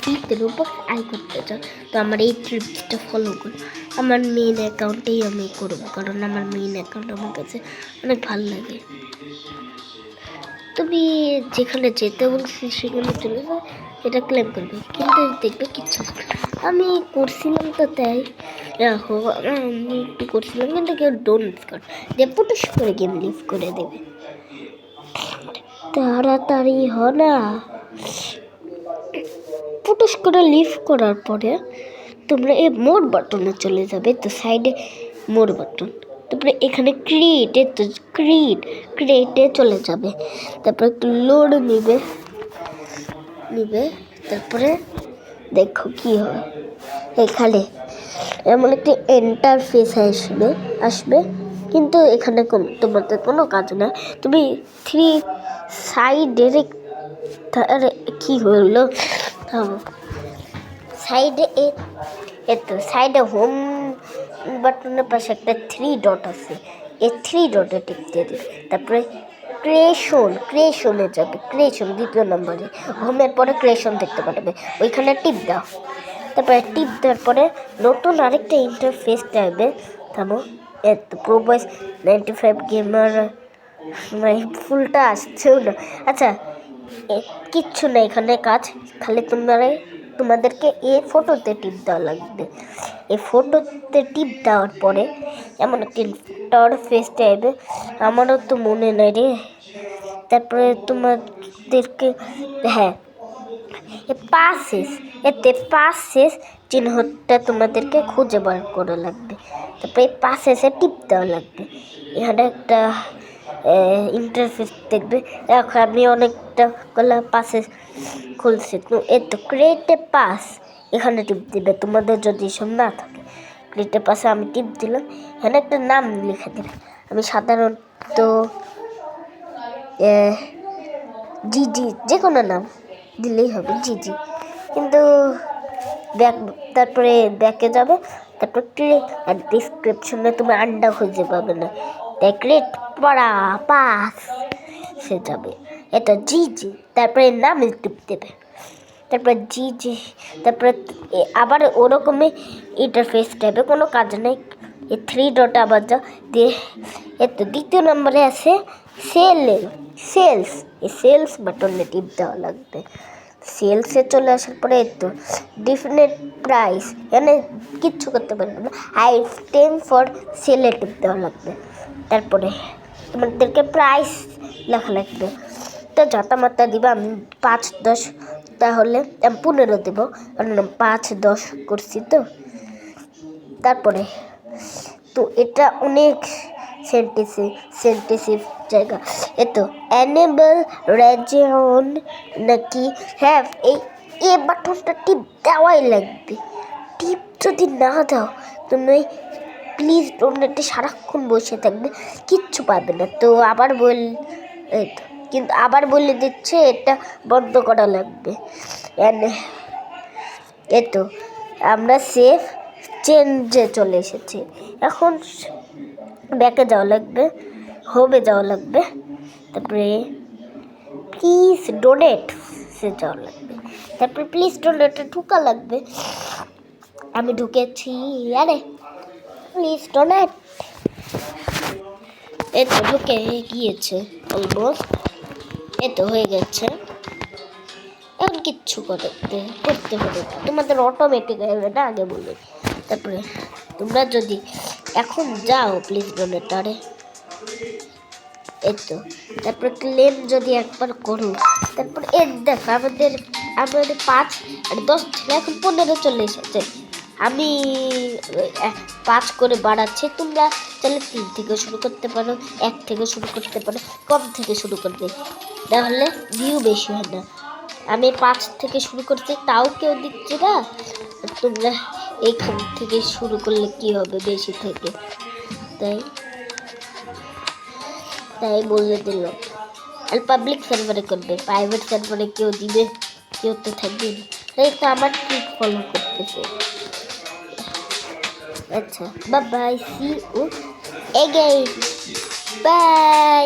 ট্রিপের উপর আয় করতে চাও তো আমার এই ট্রিপসটা ফলো করো। আমার মেইন অ্যাকাউন্টেই আমি করবো, কারণ আমার মেইন অ্যাকাউন্ট আমার কাছে অনেক ভালো লাগে। তুমি যেখানে যেতে বলছি সেখানে চলে যাও, এটা ক্লেম করবে, কিন্তু দেখবে কিচ্ছু আমি করছিলাম তো তাই রাখো। আমি একটু করছিলাম কিন্তু কেউ ডোন্ট কর যে পুটুস করে গেম লিভ করে দেবে। তাড়াতাড়ি হ না। পুটুস করে লিভ করার পরে তোমরা এই মোর বাটনে চলে যাবে, তো সাইডে মোর বাটন, তারপরে এখানে ক্রিয়েটে তো ক্রিয়েটে চলে যাবে, তারপরে একটু লোড নিবে তারপরে দেখো কি হয়। এখানে এমন একটি ইন্টারফেস আসবে, কিন্তু এখানে তোমাদের কোনো কাজ না। তুমি থ্রি সাইডের কি হলো সাইডে সাইডে হোম বাটনের পাশে একটা 3 ডট আছে, এই 3 ডটে টিপ দিয়ে দিবে, তারপরে ক্রিয়েশনে যাবে, ক্রিয়েশন 2 নম্বরে হোমের পরে ক্রিয়েশন দেখতে পাঠাবে, ওইখানে টিপ দাও। তারপরে টিপ দেওয়ার পরে নতুন আরেকটা ইন্টারফেস আসবে। থামো, প্রো বয়েস 95 গেমার ফুলটা আসছেও না। আচ্ছা, কিচ্ছু না এখানে কাজ, খালি তোমাদেরকে এই ফটোতে টিপ দেওয়া লাগবে। এই ফটোতে টিপ দেওয়ার পরে এমন একটি ইন্টারফেস আসবে, আমারও তো মনে নাই রে। তারপরে তোমাদেরকে হ্যাঁ পাসেস চিহ্নটা তোমাদেরকে খুঁজে বার করা লাগবে, তারপরে পাসেসে টিপ দেওয়া লাগবে। এখানে একটা ইন্টারফেস দেখবে। দেখো আমি অনেকটা কলা পাসেস খুলছি, তো ক্রিয়েটে পাস এখানে টিপ দিবে তোমাদের যদি এসব না থাকে। ক্রিয়েটে পাসে আমি টিপ দিলাম, এখানে একটা নাম লিখে দেবে। আমি সাধারণত জিজি যে কোনো নাম দিলেই হবে, জিজি। কিন্তু তারপরে ব্যাকে যাবে, তারপর ক্লিক আর ডিসক্রিপশনে তুমি আন্ডা খুঁজে পাবে না, তাই ক্লিক পড়া পাস সে যাবে, এটা জিজি, তারপরে নাম টিপ দেবে, তারপরে জিজি, তারপরে আবার ওরকমই ইন্টারফেস টাইপে কোনো কাজ নেই। এই 3 ডট আবার যাও দিয়ে দ্বিতীয় নম্বরে আছে সেলস, এই সেলস বাটনে টিপ দেওয়া লাগবে। সেলসে চলে আসার পরে ডিফিনিট প্রাইস, এখানে কিচ্ছু করতে পারবে না, আইটেম ফর সেলে টিপ দেওয়া লাগবে। তারপরে তোমাদেরকে প্রাইস লেখা লাগবে, তো মাত্রা দিবে। আমি 5-10 তাহলে আমি 15 দেবো, কারণ 5-10 করছি তো। তারপরে তো এটা অনেক সেন্টেসিভ জায়গা, অ্যানেবল রেজিয়ন নাকি হ্যাঁ এই বাটনটা টিপ দেওয়াই লাগবে। টিপ যদি না দাও তুমি প্লিজ ডোনেটে সারাক্ষণ বসে থাকবে, কিচ্ছু পাবে না। তো কিন্তু আবার বলে দিচ্ছে এটা বন্ধ করা লাগবে। আমরা সেফ চেঞ্জে চলে এসেছি, এখন ব্যাকে যাওয়া লাগবে, হোমে যাওয়া লাগবে, তারপরে প্লিজ ডোনেট সে যাওয়া লাগবে, তারপরে প্লিজ ডোনেটে ঢুকা লাগবে। আমি ঢুকেছি, আরে প্লিজ ডোনেট ঢুকে গিয়েছে অলমোস্ট, হয়ে গেছে। এখন কিচ্ছু করতে হবে, তোমাদের অটোমেটিক আসবে না, আগে বলি। তারপরে তোমরা যদি এখন যাও প্লিজ ডোনেটারে, তারপরে ক্লেম যদি একবার করো, তারপর দেখো আমাদের 5 আর 10 ছিল, এখন 15 চলে এসেছে। আমি 5 করে বাড়াচ্ছি, তোমরা তাহলে 3 থেকে শুরু করতে পারো, 1 থেকে শুরু করতে পারো, কম থেকে শুরু করবে, তাহলে ভিউ বেশি হয় না। আমি 5 থেকে শুরু করছি, তাও কেউ দিচ্ছে না, তোমরা এইখান থেকে শুরু করলে কি হবে বেশি থেকে, তাই বলে দিল। আর পাবলিক সার্ভারে করবে, প্রাইভেট সার্ভারে কেউ দিবে, কেউ তো থাকবে না, তাই তো আমার ট্রিক ফলো করতেছে। আচ্ছা, bye, see you again, by.